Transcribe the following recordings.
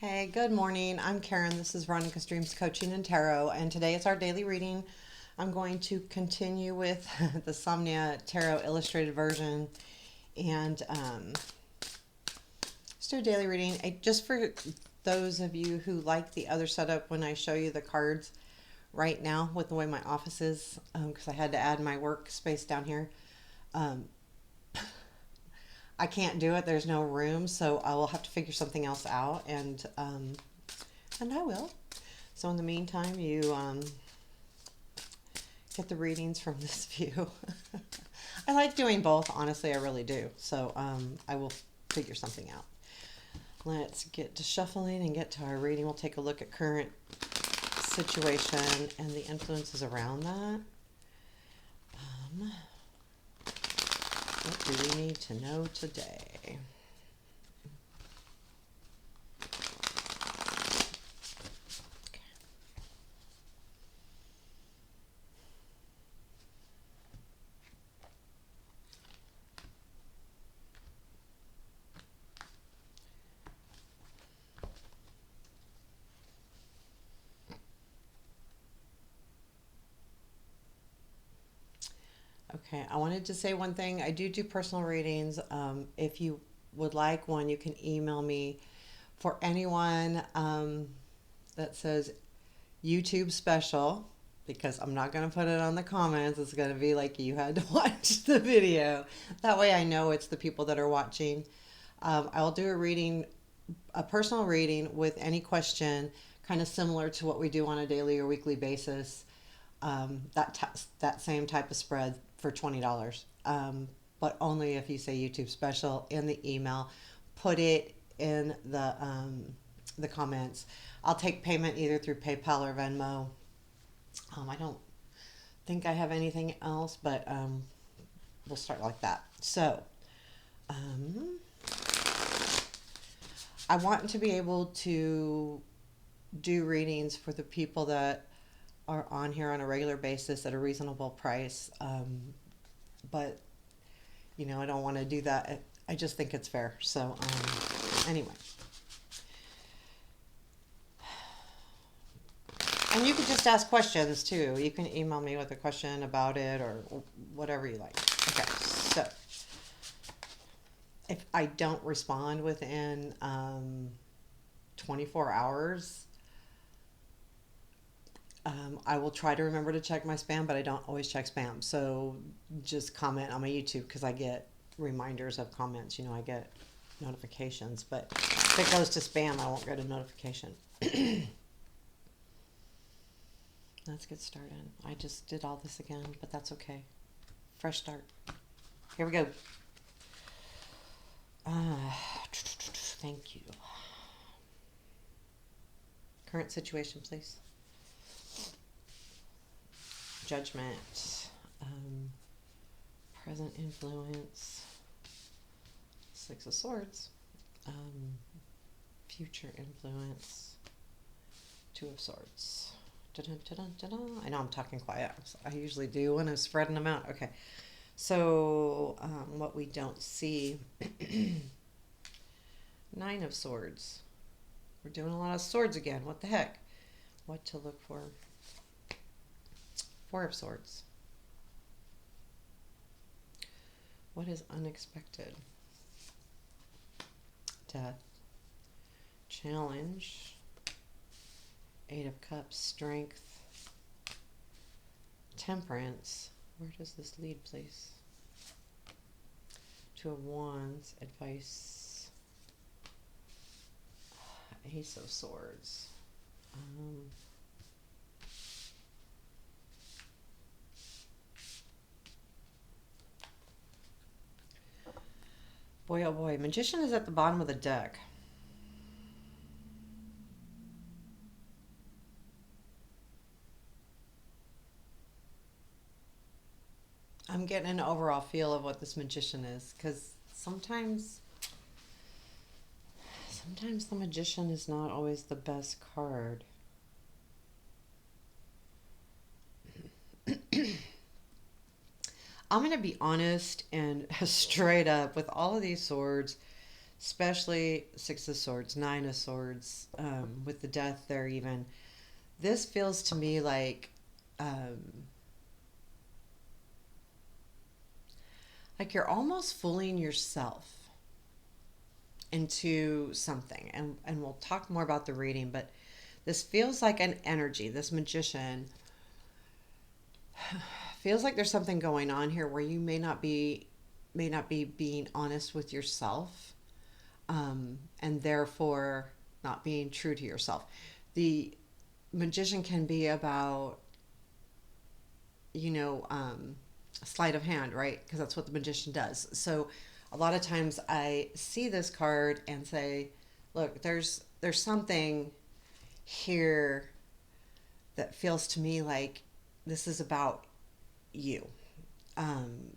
Hey, good morning. I'm Karen. This is Veronica's Dreams Coaching and Tarot, and today is our daily reading. I'm going to continue with the Somnia Tarot Illustrated version and just do a daily reading. Just for those of you who like the other setup when I show you the cards right now with the way my office is, because I had to add my workspace down here. Um, I can't do it. There's no room, so I will have to figure something else out, and I will. So in the meantime, you get the readings from this view. I like doing both, honestly, I really do. So I will figure something out. Let's get to shuffling and get to our reading. We'll take a look at current situation and the influences around that. What do we need to know today? Okay, I wanted to say one thing. I do personal readings. If you would like one, you can email me. For anyone that says YouTube special, because I'm not going to put it on the comments. It's going to be like you had to watch the video. That way I know it's the people that are watching. I'll do a reading, a personal reading with any question, kind of similar to what we do on a daily or weekly basis. That same type of spread for $20. But only if you say YouTube special in the email. Put it in the comments. I'll take payment either through PayPal or Venmo. I don't think I have anything else, but we'll start like that. So, um, I want to be able to do readings for the people that are on here on a regular basis at a reasonable price. But, I don't want to do that. I just think it's fair. So, anyway. And you can just ask questions too. You can email me with a question about it or whatever you like. Okay, so if I don't respond within 24 hours, I will try to remember to check my spam, but I don't always check spam. So just comment on my YouTube because I get reminders of comments. I get notifications. But if it goes to spam, I won't get a notification. Let's get started. I just did all this again, but that's okay. Fresh start. Here we go. Thank you. Current situation, please. Judgment. Present influence. Six of Swords. Future influence. Two of Swords. I know I'm talking quiet. I usually do when I'm spreading them out. Okay. So, what we don't see. Nine of Swords. We're doing a lot of swords again. What the heck? What to look for? Four of Swords. What is unexpected? Death. Challenge. Eight of Cups. Strength. Temperance. Where does this lead, please? Two of Wands. Advice. Ace of Swords. Boy, oh boy. Magician is at the bottom of the deck. I'm getting an overall feel of what this magician is, because sometimes the magician is not always the best card. I'm going to be honest and straight up with all of these swords. especially Six of Swords, Nine of Swords, with the death there even. This feels to me like you're almost fooling yourself into something. And we'll talk more about the reading, but this feels like an energy, this magician feels like there's something going on here where you may not be being honest with yourself, and therefore not being true to yourself. The magician can be about, you know, sleight of hand, right? Because that's what the magician does. So a lot of times I see this card and say, look, there's something here that feels to me like this is about you. Um,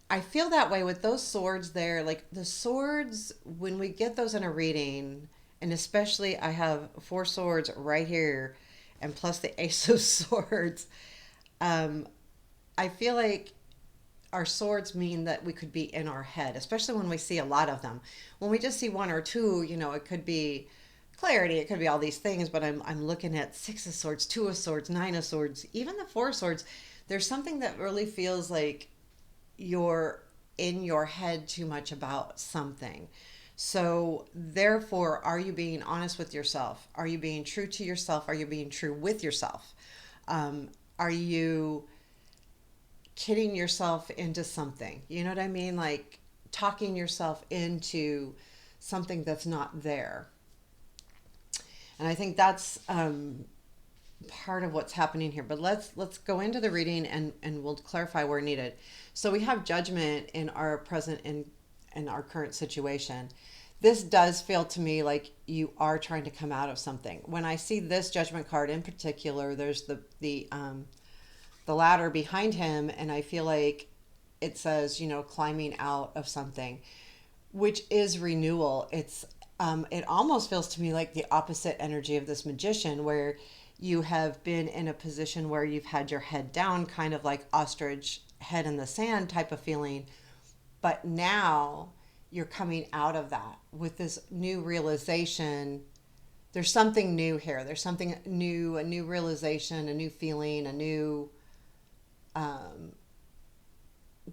I feel that way with those swords there. Like the swords, when we get those in a reading, and especially I have four swords right here, and plus the Ace of Swords. Um, I feel like our swords mean that we could be in our head, especially when we see a lot of them. When we just see one or two, it could be clarity, it could be all these things, but I'm looking at Six of Swords, Two of Swords, Nine of Swords, even the Four of Swords. There's something that really feels like you're in your head too much about something. So, therefore, are you being honest with yourself? Are you being true to yourself? Are you being true with yourself? Are you kidding yourself into something? You know what I mean? Like talking yourself into something that's not there. And I think that's part of what's happening here. But let's go into the reading and we'll clarify where needed. So we have judgment in our present in our current situation. This does feel to me like you are trying to come out of something. When I see this judgment card in particular, there's the ladder behind him, and I feel like it says, climbing out of something, which is renewal. It almost feels to me like the opposite energy of this magician, where you have been in a position where you've had your head down, kind of like ostrich head in the sand type of feeling, but now you're coming out of that with this new realization. There's something new here. There's something new, a new realization, a new feeling, a new um,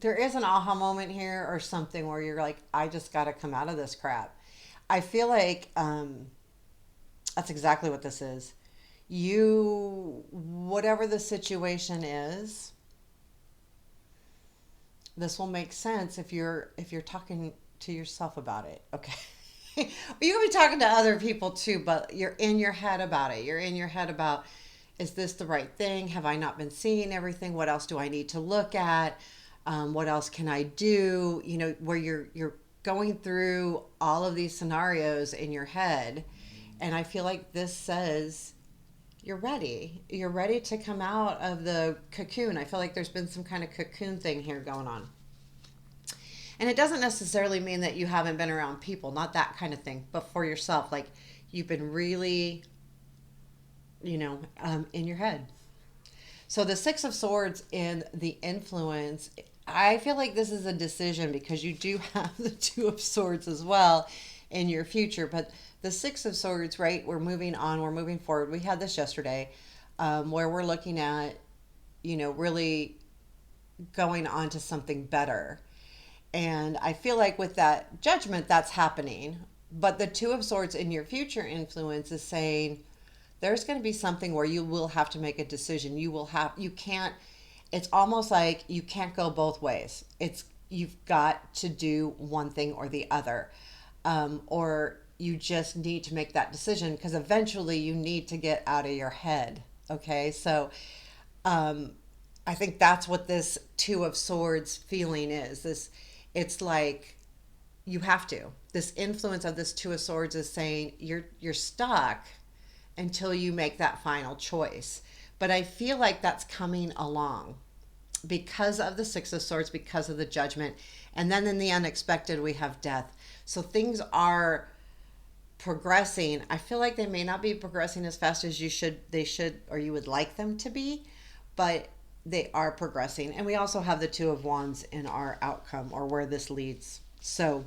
there is an aha moment here or something where you're like, I just got to come out of this crap. I feel like that's exactly what this is. Whatever the situation is, this will make sense if you're talking to yourself about it. Okay. You can be talking to other people too, but you're in your head about it. You're in your head about, is this the right thing? Have I not been seeing everything? What else do I need to look at? What else can I do? Where you're going through all of these scenarios in your head, and I feel like this says you're ready. You're ready to come out of the cocoon. I feel like there's been some kind of cocoon thing here going on. And it doesn't necessarily mean that you haven't been around people, not that kind of thing, but for yourself, like you've been really, in your head. So the Six of Swords in the influence, I feel like this is a decision because you do have the Two of Swords as well in your future. But the Six of Swords, right? We're moving on, we're moving forward. We had this yesterday, where we're looking at, really going on to something better. And I feel like with that judgment, that's happening. But the Two of Swords in your future influence is saying there's going to be something where you will have to make a decision. You can't, it's almost like you can't go both ways. You've got to do one thing or the other. Or you just need to make that decision because eventually you need to get out of your head. Okay. So, um, I think that's what this Two of Swords feeling is. It's like you have to. This influence of this Two of Swords is saying you're stuck until you make that final choice. But I feel like that's coming along because of the Six of Swords, because of the judgment. And then in the unexpected, we have death. So things are progressing. I feel like they may not be progressing as fast as they should, or you would like them to be. But they are progressing. And we also have the Two of Wands in our outcome, or where this leads. So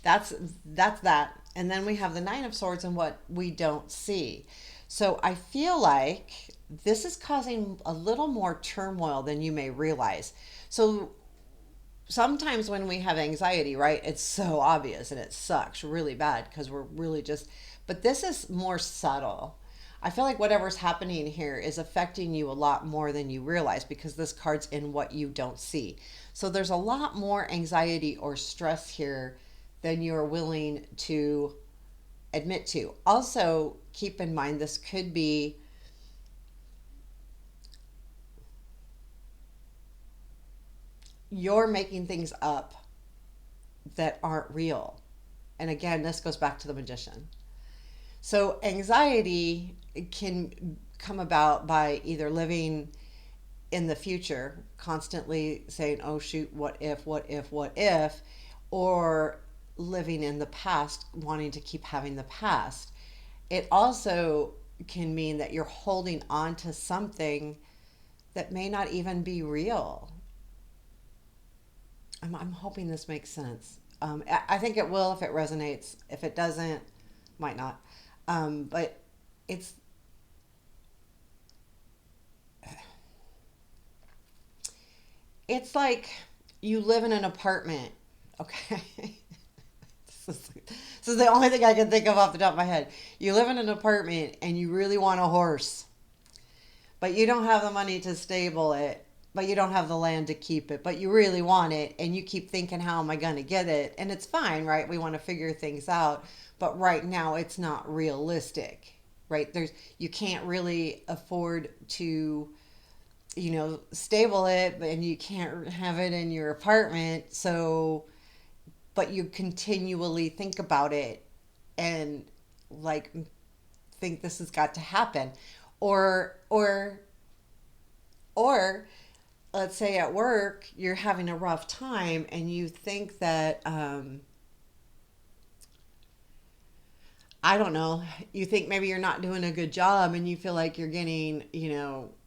that's that's that. And then we have the Nine of Swords and what we don't see. So I feel like this is causing a little more turmoil than you may realize. So sometimes when we have anxiety, right, it's so obvious and it sucks really bad because we're really just, but this is more subtle. I feel like whatever's happening here is affecting you a lot more than you realize because this card's in what you don't see. So there's a lot more anxiety or stress here than you're willing to admit to. Also, keep in mind this could be you're making things up that aren't real. And again, this goes back to the magician. So anxiety can come about by either living in the future, constantly saying, oh shoot, what if, what if, what if, or living in the past, wanting to keep having the past. It also can mean that you're holding on to something that may not even be real. I'm hoping this makes sense. I think it will if it resonates. If it doesn't, might not. But it's it's like you live in an apartment. Okay. This is the only thing I can think of off the top of my head. You live in an apartment and you really want a horse, but you don't have the money to stable it, but you don't have the land to keep it, but you really want it, and you keep thinking, how am I going to get it? And it's fine, right? We want to figure things out, but right now it's not realistic, right? You can't really afford to, stable it, and you can't have it in your apartment. So, but you continually think about it and like think this has got to happen. Or or or let's say at work you're having a rough time and you think that I don't know, you think maybe you're not doing a good job and you feel like you're getting,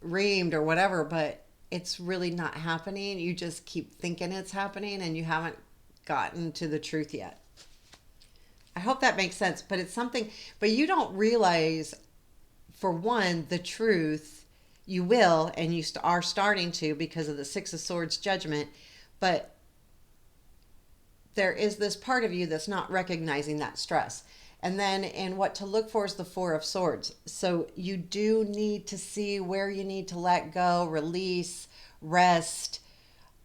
reamed or whatever, but it's really not happening. You just keep thinking it's happening and you haven't gotten to the truth yet. I hope that makes sense, but it's something, but you don't realize, for one, the truth. You will, and you are starting to because of the Six of Swords judgment, but there is this part of you that's not recognizing that stress. And then in what to look for is the Four of Swords. So you do need to see where you need to let go, release, rest,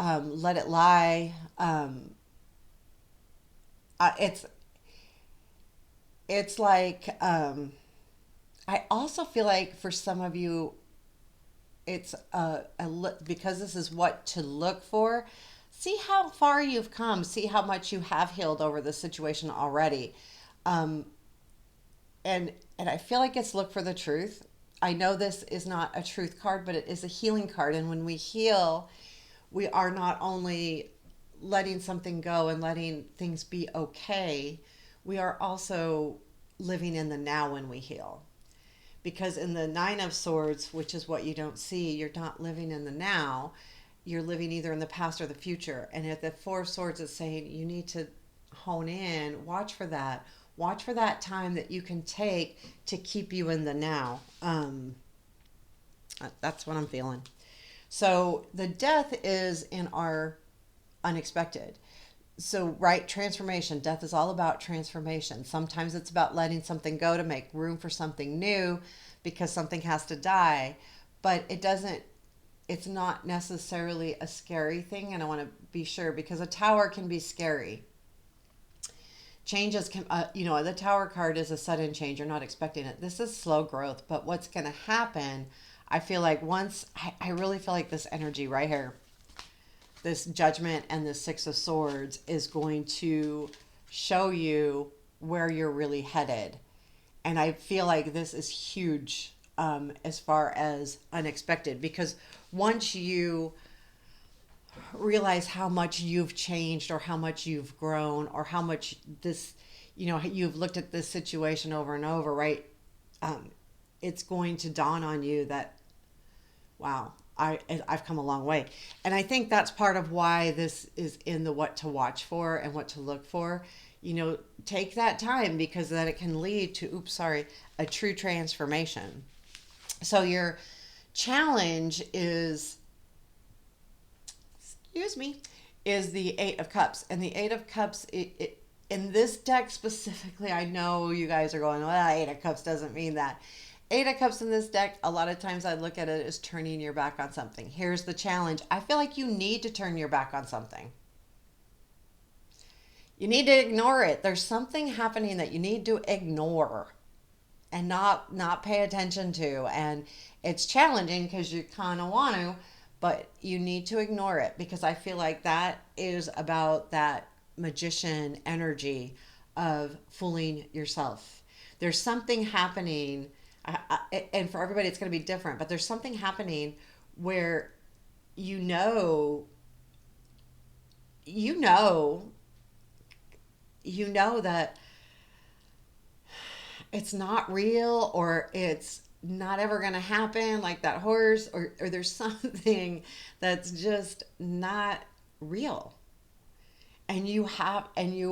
let it lie. It's like I also feel like for some of you, it's because this is what to look for. See how far you've come. See how much you have healed over this situation already. Um, and I feel like it's look for the truth. I know this is not a truth card, but it is a healing card. And when we heal, we are not only letting something go and letting things be okay, we are also living in the now when we heal. Because in the Nine of Swords, which is what you don't see, you're not living in the now. You're living either in the past or the future. And at the Four of Swords, it's saying you need to hone in, watch for that. Watch for that time that you can take to keep you in the now. That's what I'm feeling. So the death is in our unexpected. So, right, transformation. Death is all about transformation. Sometimes it's about letting something go to make room for something new because something has to die. But it's not necessarily a scary thing. And I want to be sure, because a tower can be scary. Changes can, the tower card is a sudden change. You're not expecting it. This is slow growth. But what's going to happen, I feel like I really feel like this energy right here, this judgment and the Six of Swords, is going to show you where you're really headed. And I feel like this is huge, as far as unexpected, because once you realize how much you've changed or how much you've grown or how much you've looked at this situation over and over, right? It's going to dawn on you that, wow, I've come a long way. And I think that's part of why this is in the what to watch for and what to look for. Take that time, because then it can lead to, oops, sorry, a true transformation. So your challenge is, excuse me, is the Eight of Cups. And the Eight of Cups, in this deck specifically, I know you guys are going, well, Eight of Cups doesn't mean that. Eight of Cups in this deck, a lot of times I look at it as turning your back on something. Here's the challenge. I feel like you need to turn your back on something. You need to ignore it. There's something happening that you need to ignore and not pay attention to. And it's challenging because you kind of want to, but you need to ignore it, because I feel like that is about that magician energy of fooling yourself. There's something happening, and for everybody it's going to be different, but there's something happening where you know you know that it's not real, or it's not ever going to happen, like that horse, or there's something that's just not real. And you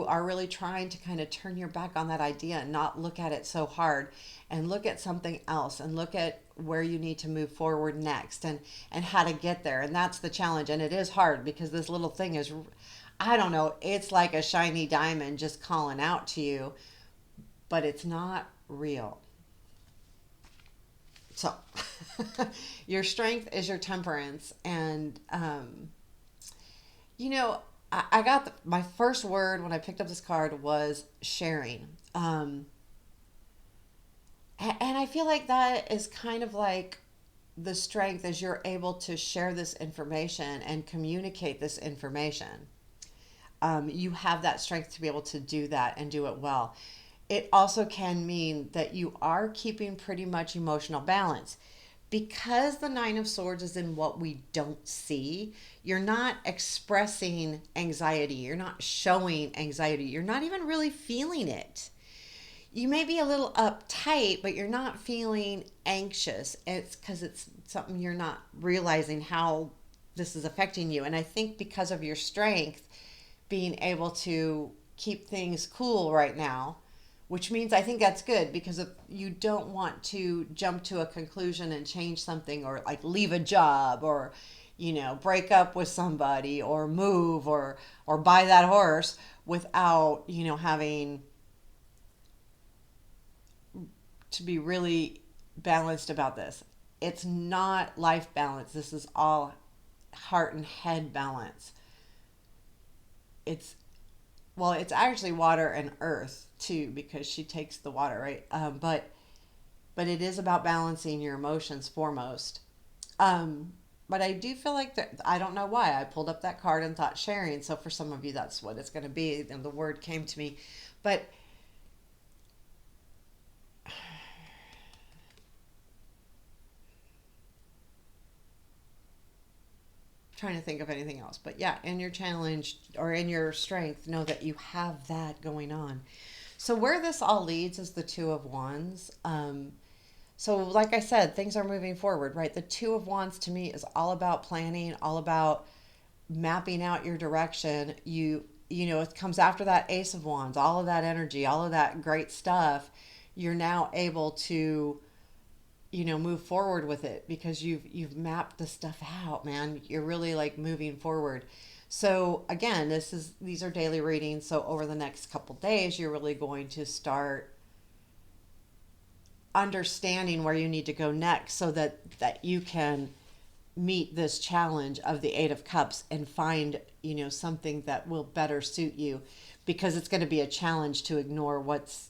are really trying to kind of turn your back on that idea and not look at it so hard, and look at something else, and look at where you need to move forward next, and how to get there. And that's the challenge. And it is hard, because this little thing is, I don't know, it's like a shiny diamond just calling out to you, but it's not real. So, your strength is your temperance. And, you know, I got my first word when I picked up this card was sharing. And I feel like that is kind of like the strength, as you're able to share this information and communicate this information. You have that strength to be able to do that and do it well. It also can mean that you are keeping pretty much emotional balance. Because the Nine of Swords is in what we don't see, you're not expressing anxiety. You're not showing anxiety. You're not even really feeling it. You may be a little uptight, but you're not feeling anxious. It's because it's something you're not realizing how this is affecting you. And I think because of your strength, being able to keep things cool right now, which means I think that's good, because if you don't want to jump to a conclusion and change something, or like leave a job, or break up with somebody, or move, or buy that horse without having to be really balanced about this. It's not life balance. This is all heart and head balance. It's it's actually water and earth too, because she takes the water, right? But it is about balancing your emotions foremost. But I do feel like that. I don't know why I pulled up that card and thought sharing. So for some of you, that's what it's going to be. And the word came to me, but trying to think of anything else. But yeah, in your challenge or in your strength, know that you have that going on. So where this all leads is the Two of Wands. So like I said, things are moving forward, right? The Two of Wands to me is all about planning, all about mapping out your direction. It comes after that Ace of Wands, all of that energy, all of that great stuff. You're now able to move forward with it, because you've mapped the stuff out, man. You're really like moving forward. So again, these are daily readings. So over the next couple days, you're really going to start understanding where you need to go next, so that you can meet this challenge of the Eight of Cups and find something that will better suit you, because it's going to be a challenge to ignore what's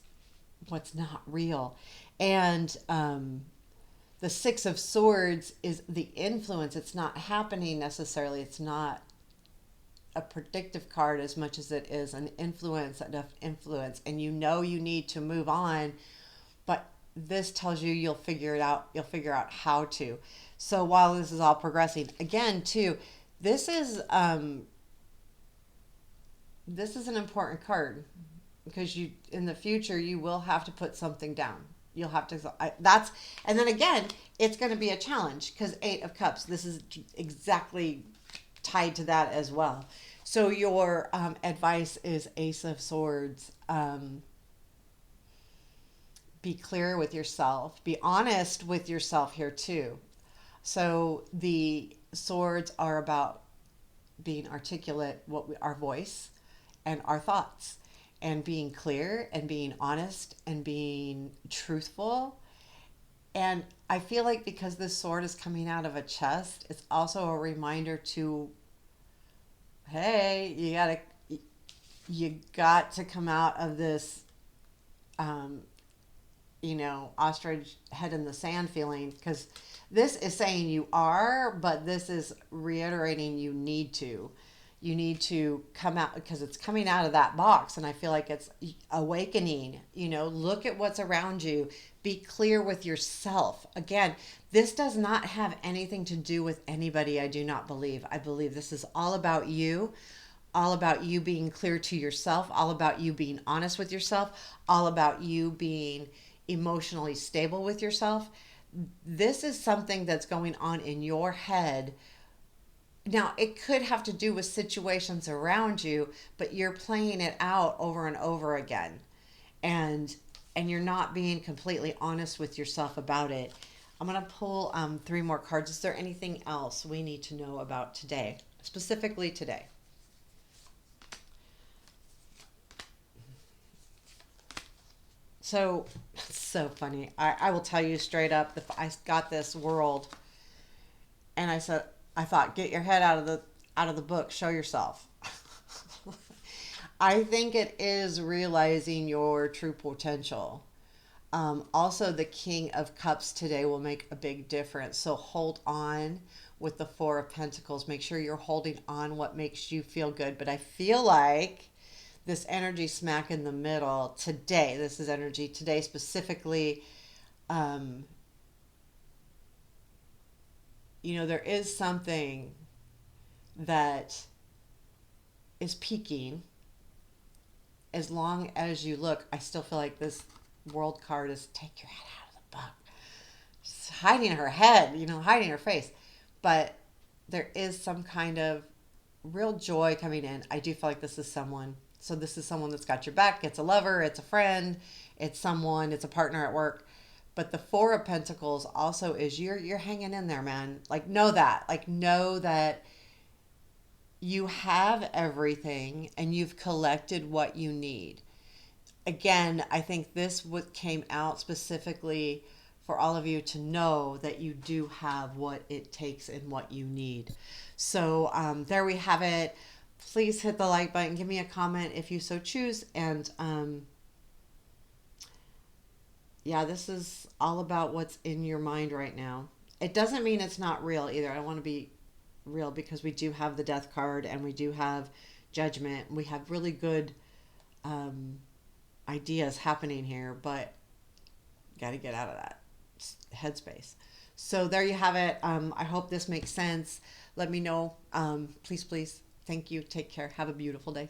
not real. And the Six of Swords is the influence. It's not happening necessarily. It's not a predictive card as much as it is an influence, enough influence. And you need to move on, but this tells you you'll figure it out. You'll figure out how to. So while this is all progressing, again, too, this is an important card, because in the future you will have to put something down. You'll have to, that's, and then again, it's going to be a challenge because Eight of Cups, this is exactly tied to that as well. So your advice is Ace of Swords. Be clear with yourself. Be honest with yourself here too. So the swords are about being articulate, our voice and our thoughts, and being clear and being honest and being truthful. And I feel like because this sword is coming out of a chest, it's also a reminder to, hey, you got to come out of this, um, ostrich head in the sand feeling, because this is saying you are, but this is reiterating you need to. You need to come out because it's coming out of that box. And I feel like it's awakening. Look at what's around you. Be clear with yourself. Again, this does not have anything to do with anybody, I do not believe. I believe this is all about you being clear to yourself, all about you being honest with yourself, all about you being emotionally stable with yourself. This is something that's going on in your head. Now, it could have to do with situations around you, but you're playing it out over and over again. And you're not being completely honest with yourself about it. I'm going to pull three more cards. Is there anything else we need to know about today, specifically today? So, it's so funny. I will tell you straight up, I got this world, and I thought, get your head out of the book, show yourself. I think it is realizing your true potential. Also, the King of Cups today will make a big difference. So hold on with the Four of Pentacles. Make sure you're holding on what makes you feel good. But I feel like this energy smack in the middle today, this is energy today specifically. Um, there is something that is peaking. As long as you look, I still feel like this world card is take your head out of the book. She's hiding her head, hiding her face. But there is some kind of real joy coming in. I do feel like this is someone. So this is someone that's got your back. It's a lover, it's a friend, it's someone, it's a partner at work. But the Four of Pentacles also is you're hanging in there, man. Know that you have everything and you've collected what you need. Again, I think this what came out specifically for all of you to know that you do have what it takes and what you need. So there we have it. Please hit the like button. Give me a comment if you so choose. And yeah, this is all about what's in your mind right now. It doesn't mean it's not real either. I want to be real because we do have the Death card and we do have Judgment. We have really good ideas happening here, but got to get out of that headspace. So there you have it. I hope this makes sense. Let me know. Please, please. Thank you. Take care. Have a beautiful day.